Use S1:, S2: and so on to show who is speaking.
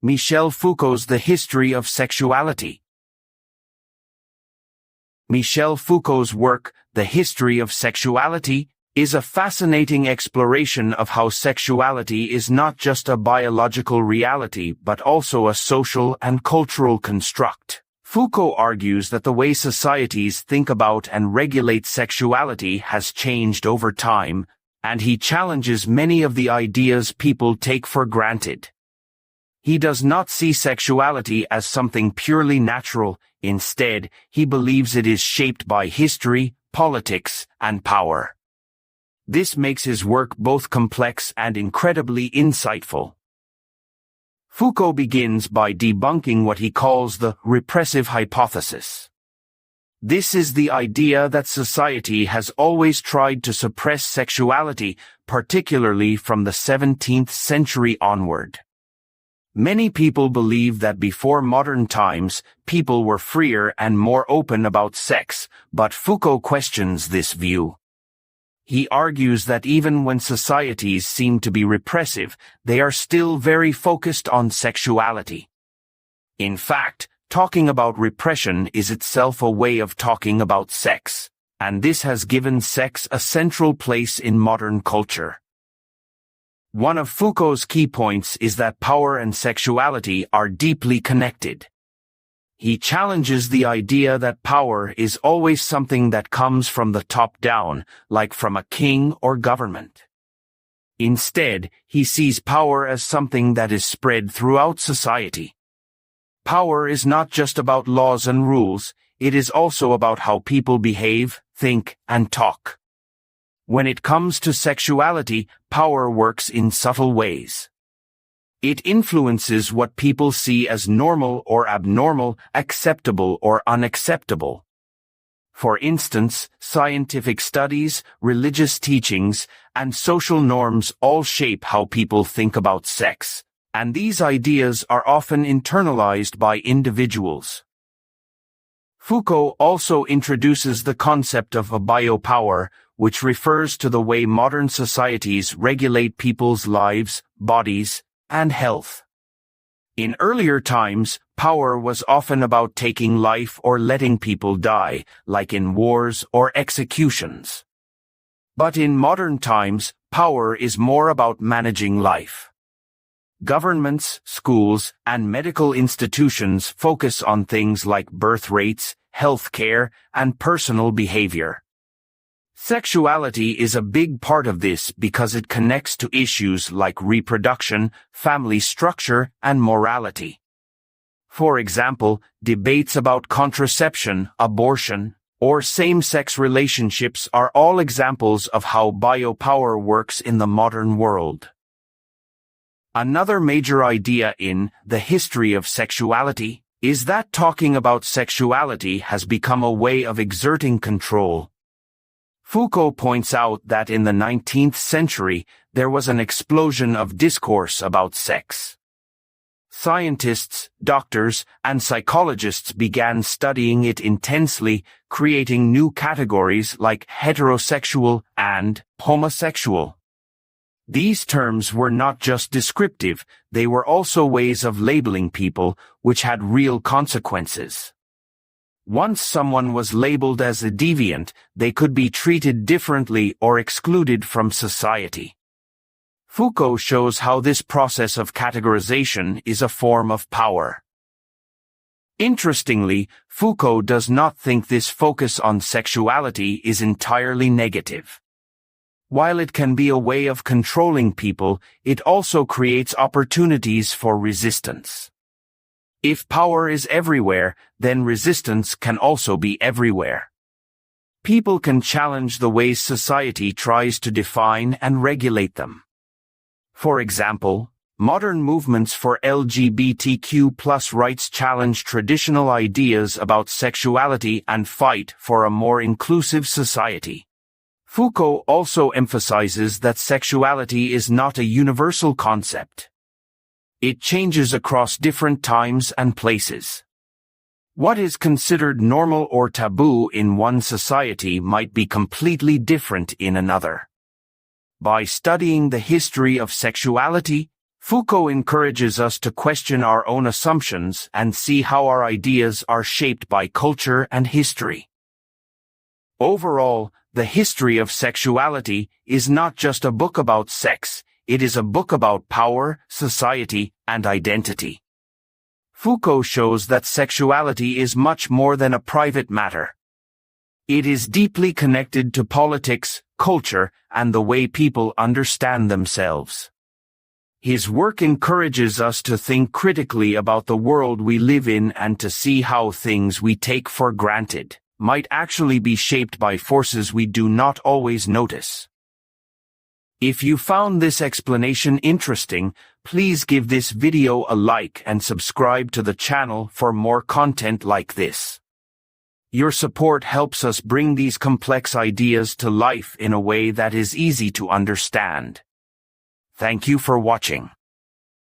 S1: Michel Foucault's The History of Sexuality. Michel Foucault's work, The History of Sexuality, is a fascinating exploration of how sexuality is not just a biological reality but also a social and cultural construct. Foucault argues that the way societies think about and regulate sexuality has changed over time, and he challenges many of the ideas people take for granted. He does not see sexuality as something purely natural. Instead, he believes it is shaped by history, politics, and power. This makes his work both complex and incredibly insightful. Foucault begins by debunking what he calls the repressive hypothesis. This is the idea that society has always tried to suppress sexuality, particularly from the 17th century onward. Many people believe that before modern times, people were freer and more open about sex, but Foucault questions this view. He argues that even when societies seem to be repressive, they are still very focused on sexuality. In fact, talking about repression is itself a way of talking about sex, and this has given sex a central place in modern culture. One of Foucault's key points is that power and sexuality are deeply connected. He challenges the idea that power is always something that comes from the top down, like from a king or government. Instead, he sees power as something that is spread throughout society. Power is not just about laws and rules, it is also about how people behave, think, and talk. When it comes to sexuality, power works in subtle ways. It influences what people see as normal or abnormal, acceptable or unacceptable. For instance, scientific studies, religious teachings, and social norms all shape how people think about sex, and these ideas are often internalized by individuals. Foucault also introduces the concept of a biopower, which refers to the way modern societies regulate people's lives, bodies, and health. In earlier times, power was often about taking life or letting people die, like in wars or executions. But in modern times, power is more about managing life. Governments, schools, and medical institutions focus on things like birth rates, healthcare, and personal behavior. Sexuality is a big part of this because it connects to issues like reproduction, family structure, and morality. For example, debates about contraception, abortion, or same-sex relationships are all examples of how biopower works in the modern world. Another major idea in The History of Sexuality is that talking about sexuality has become a way of exerting control. Foucault points out that in the 19th century, there was an explosion of discourse about sex. Scientists, doctors, and psychologists began studying it intensely, creating new categories like heterosexual and homosexual. These terms were not just descriptive, they were also ways of labeling people, which had real consequences. Once someone was labeled as a deviant, they could be treated differently or excluded from society. Foucault shows how this process of categorization is a form of power. Interestingly, Foucault does not think this focus on sexuality is entirely negative. While it can be a way of controlling people, it also creates opportunities for resistance. If power is everywhere, then resistance can also be everywhere. People can challenge the ways society tries to define and regulate them. For example, modern movements for LGBTQ+ rights challenge traditional ideas about sexuality and fight for a more inclusive society. Foucault also emphasizes that sexuality is not a universal concept. It changes across different times and places. What is considered normal or taboo in one society might be completely different in another. By studying the history of sexuality, Foucault encourages us to question our own assumptions and see how our ideas are shaped by culture and history. Overall, The History of Sexuality is not just a book about sex, it is a book about power, society, and identity. Foucault shows that sexuality is much more than a private matter. It is deeply connected to politics, culture, and the way people understand themselves. His work encourages us to think critically about the world we live in and to see how things we take for granted might actually be shaped by forces we do not always notice. If you found this explanation interesting, please give this video a like and subscribe to the channel for more content like this. Your support helps us bring these complex ideas to life in a way that is easy to understand. Thank you for watching.